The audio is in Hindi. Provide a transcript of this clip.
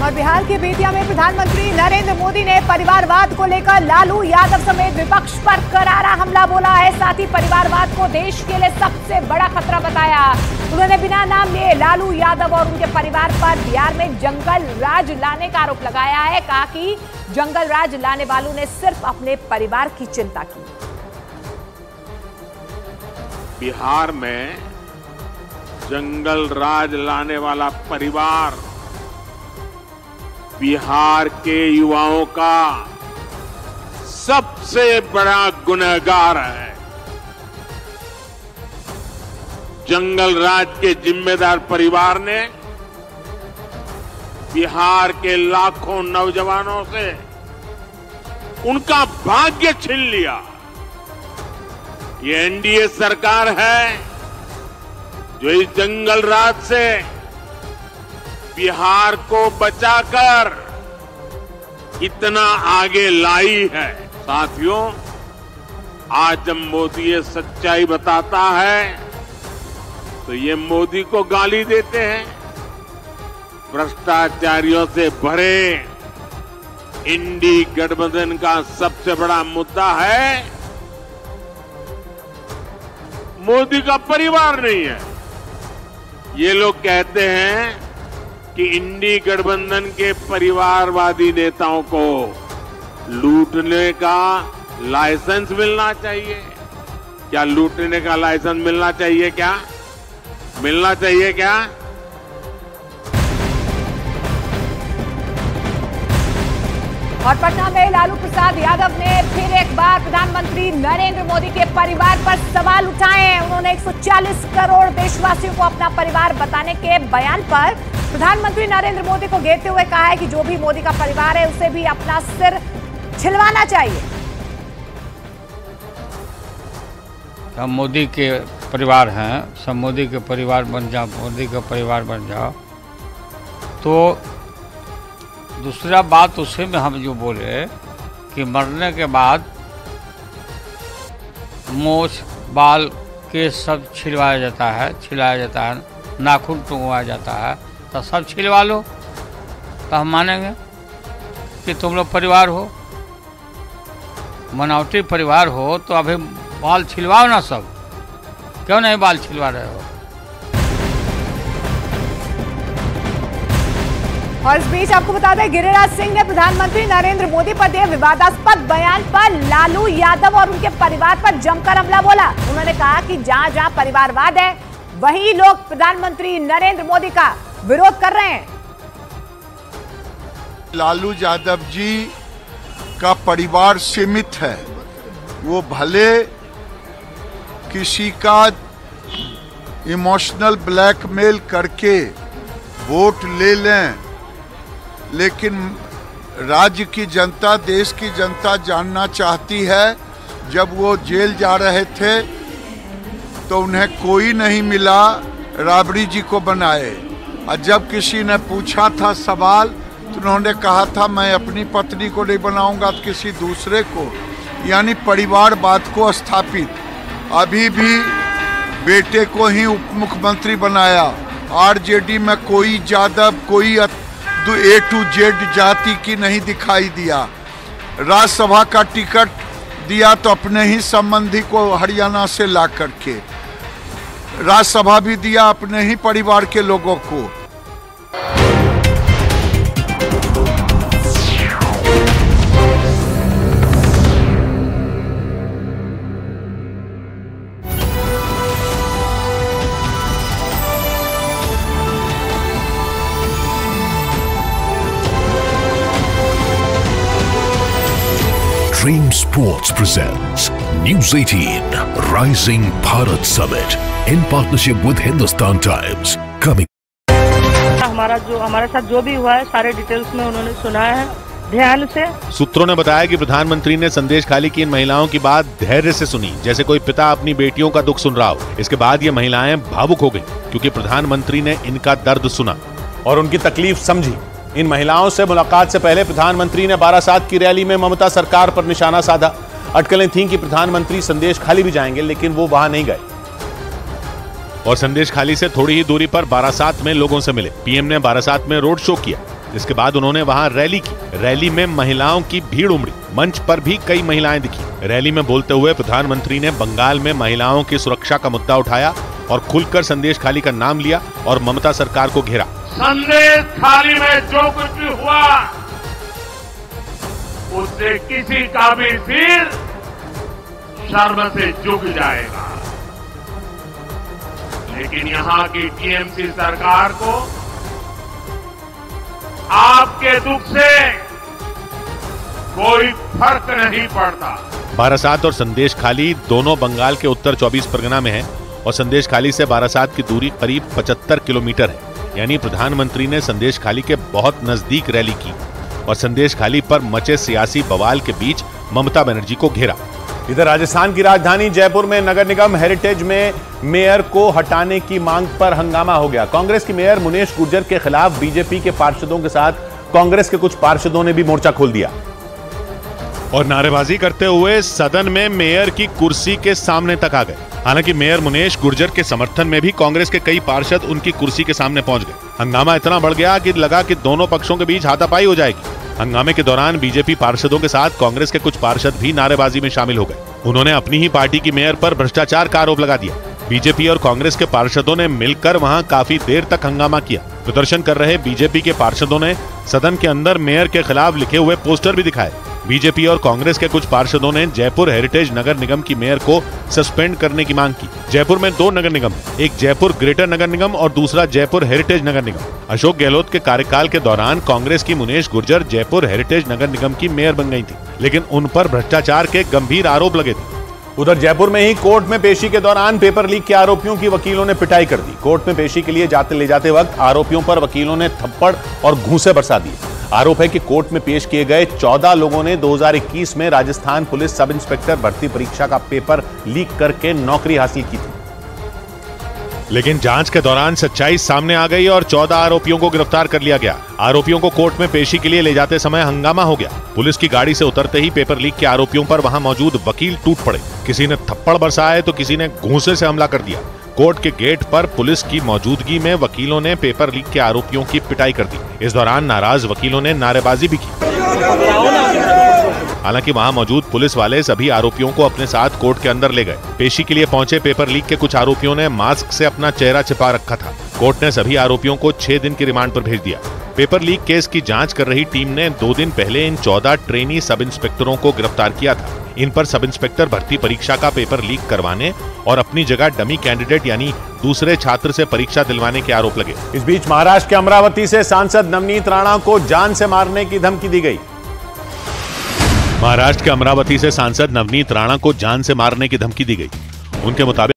और बिहार के बेतिया में प्रधानमंत्री नरेंद्र मोदी ने परिवारवाद को लेकर लालू यादव समेत विपक्ष पर करारा हमला बोला है। साथ ही परिवारवाद को देश के लिए सबसे बड़ा खतरा बताया। उन्होंने बिना नाम लिए लालू यादव और उनके परिवार पर बिहार में जंगल राज लाने का आरोप लगाया है। कहा कि जंगल राज लाने वालों ने सिर्फ अपने परिवार की चिंता की। बिहार में जंगल राज लाने वाला परिवार बिहार के युवाओं का सबसे बड़ा गुनहगार है। जंगल राज के जिम्मेदार परिवार ने बिहार के लाखों नौजवानों से उनका भाग्य छीन लिया। ये एनडीए सरकार है जो इस जंगल राज से बिहार को बचाकर इतना आगे लाई है। साथियों, आज जब मोदी ये सच्चाई बताता है तो ये मोदी को गाली देते हैं। भ्रष्टाचारियों से भरे इंडी गठबंधन का सबसे बड़ा मुद्दा है मोदी का परिवार नहीं है। ये लोग कहते हैं कि इंडी गठबंधन के परिवारवादी नेताओं को लूटने का लाइसेंस मिलना चाहिए। क्या लूटने का लाइसेंस मिलना चाहिए? क्या मिलना चाहिए? क्या और पटना में लालू प्रसाद यादव ने फिर एक बार प्रधानमंत्री नरेंद्र मोदी के परिवार पर सवाल उठाए हैं। उन्होंने 140 करोड़ देशवासियों को अपना परिवार बताने के बयान पर प्रधानमंत्री नरेंद्र मोदी को घेरते हुए कहा है कि जो भी मोदी का परिवार है उसे भी अपना सिर छिलवाना चाहिए। हम मोदी के परिवार हैं, सब मोदी के परिवार बन जाओ, मोदी का परिवार बन जाओ। तो दूसरा बात उसी में हम जो बोले कि मरने के बाद मूछ बाल के सब छिलवाया जाता है, नाखून टूंगवाया जाता है, तो सब छिलवा लो तो हम मानेंगे कि तुम लोग परिवार हो, बनावटी परिवार हो। तो अभी बाल छिलवाओ ना सब, क्यों नहीं बाल छिलवा रहे हो? और इस बीच आपको बता दें, गिरिराज सिंह ने प्रधानमंत्री नरेंद्र मोदी पर दिए विवादास्पद बयान पर लालू यादव और उनके परिवार पर जमकर हमला बोला। उन्होंने कहा कि जहां जहां परिवारवाद है वहीं लोग प्रधानमंत्री नरेंद्र मोदी का विरोध कर रहे हैं। लालू यादव जी का परिवार सीमित है। वो भले किसी का इमोशनल ब्लैकमेल करके वोट ले लें, लेकिन राज्य की जनता, देश की जनता जानना चाहती है। जब वो जेल जा रहे थे तो उन्हें कोई नहीं मिला राबड़ी जी को बनाए, और जब किसी ने पूछा था सवाल तो उन्होंने कहा था मैं अपनी पत्नी को नहीं बनाऊंगा तो किसी दूसरे को, यानी परिवारवाद को स्थापित। अभी भी बेटे को ही उप मुख्यमंत्री बनाया। आरजेडी में कोई यादव, कोई A to Z जाति की नहीं दिखाई दिया। राज्यसभा का टिकट दिया तो अपने ही संबंधी को हरियाणा से ला करके, राज्यसभा भी दिया अपने ही परिवार के लोगों को। Dream Sports presents News 18 Rising Bharat Summit in partnership with Hindustan Times. Coming. हमारे साथ जो भी हुआ है सारे डिटेल्स में उन्होंने सुना है ध्यान से। सूत्रों ने बताया कि प्रधानमंत्री ने संदेश खाली की इन महिलाओं की बात धैर्य से सुनी, जैसे कोई पिता अपनी बेटियों का दुख सुन रहा हो। इसके बाद ये महिलाएं भावुक हो गईं, क्योंकि प्रधानमंत्री ने इनका दर्द सुना और उनकी तकलीफ समझी। इन महिलाओं से मुलाकात से पहले प्रधानमंत्री ने बारासात की रैली में ममता सरकार पर निशाना साधा। अटकलें थीं कि प्रधानमंत्री संदेश खाली भी जाएंगे, लेकिन वो वहां नहीं गए और संदेश खाली से थोड़ी ही दूरी पर बारासात में लोगों से मिले। पीएम ने बारासात में रोड शो किया, इसके बाद उन्होंने वहां रैली की। रैली में महिलाओं की भीड़ उमड़ी, मंच पर भी कई महिलाएं दिखी। रैली में बोलते हुए प्रधानमंत्री ने बंगाल में महिलाओं की सुरक्षा का मुद्दा उठाया और खुलकर संदेश खाली का नाम लिया और ममता सरकार को घेरा। संदेश खाली में जो कुछ भी हुआ उससे किसी का भी सिर शर्म से झुक जाएगा, लेकिन यहां की टीएमसी सरकार को आपके दुख से कोई फर्क नहीं पड़ता। बारासात और संदेश खाली दोनों बंगाल के उत्तर 24 परगना में है और संदेश खाली से बारासात की दूरी करीब 75 किलोमीटर है। यानी प्रधानमंत्री ने संदेश खाली के बहुत नजदीक रैली की और संदेश खाली पर मचे सियासी बवाल के बीच ममता बनर्जी को घेरा। इधर राजस्थान की राजधानी जयपुर में नगर निगम हेरिटेज में मेयर को हटाने की मांग पर हंगामा हो गया। कांग्रेस की मेयर मुनेश गुर्जर के खिलाफ बीजेपी के पार्षदों के साथ कांग्रेस के कुछ पार्षदों ने भी मोर्चा खोल दिया और नारेबाजी करते हुए सदन में मेयर की कुर्सी के सामने तक आ गए। हालांकि मेयर मुनेश गुर्जर के समर्थन में भी कांग्रेस के कई पार्षद उनकी कुर्सी के सामने पहुंच गए। हंगामा इतना बढ़ गया कि लगा कि दोनों पक्षों के बीच हाथापाई हो जाएगी। हंगामे के दौरान बीजेपी पार्षदों के साथ कांग्रेस के कुछ पार्षद भी नारेबाजी में शामिल हो गए। उन्होंने अपनी ही पार्टी की मेयर पर भ्रष्टाचार का आरोप लगा दिया। बीजेपी और कांग्रेस के पार्षदों ने मिलकर वहां काफी देर तक हंगामा किया। प्रदर्शन कर रहे बीजेपी के पार्षदों ने सदन के अंदर मेयर के खिलाफ लिखे हुए पोस्टर भी दिखाए। बीजेपी और कांग्रेस के कुछ पार्षदों ने जयपुर हेरिटेज नगर निगम की मेयर को सस्पेंड करने की मांग की। जयपुर में 2 नगर निगम है, एक जयपुर ग्रेटर नगर निगम और दूसरा जयपुर हेरिटेज नगर निगम। अशोक गहलोत के कार्यकाल के दौरान कांग्रेस की मुनेश गुर्जर जयपुर हेरिटेज नगर निगम की मेयर बन गई थी, लेकिन उन पर भ्रष्टाचार के गंभीर आरोप लगे थे। उधर जयपुर में ही कोर्ट में पेशी के दौरान पेपर लीक के आरोपियों की वकीलों ने पिटाई कर दी। कोर्ट में पेशी के लिए ले जाते वक्त आरोपियों पर वकीलों ने थप्पड़ और घूंसे बरसा दिए। आरोप है कि कोर्ट में पेश किए गए 14 लोगों ने 2021 में राजस्थान पुलिस सब इंस्पेक्टर भर्ती परीक्षा का पेपर लीक करके नौकरी हासिल की थी। लेकिन जांच के दौरान सच्चाई सामने आ गई और 14 आरोपियों को गिरफ्तार कर लिया गया। आरोपियों को कोर्ट में पेशी के लिए ले जाते समय हंगामा हो गया। पुलिस की गाड़ी से उतरते ही पेपर लीक के आरोपियों पर वहां मौजूद वकील टूट पड़े। किसी ने थप्पड़ बरसाए तो किसी ने घूंसे से हमला कर दिया। कोर्ट के गेट पर पुलिस की मौजूदगी में वकीलों ने पेपर लीक के आरोपियों की पिटाई कर दी। इस दौरान नाराज वकीलों ने नारेबाजी भी की। हालांकि वहां मौजूद पुलिस वाले सभी आरोपियों को अपने साथ कोर्ट के अंदर ले गए। पेशी के लिए पहुंचे पेपर लीक के कुछ आरोपियों ने मास्क से अपना चेहरा छिपा रखा था। कोर्ट ने सभी आरोपियों को 6 दिन की रिमांड पर भेज दिया। पेपर लीक केस की जांच कर रही टीम ने 2 दिन पहले इन 14 ट्रेनी सब इंस्पेक्टरों को गिरफ्तार किया था। इन पर सब इंस्पेक्टर भर्ती परीक्षा का पेपर लीक करवाने और अपनी जगह डमी कैंडिडेट यानी दूसरे छात्र से परीक्षा दिलवाने के आरोप लगे। इस बीच महाराष्ट्र के अमरावती से सांसद नवनीत राणा को जान से मारने की धमकी दी गई। महाराष्ट्र के अमरावती से सांसद नवनीत राणा को जान से मारने की धमकी दी गई। उनके मुताबिक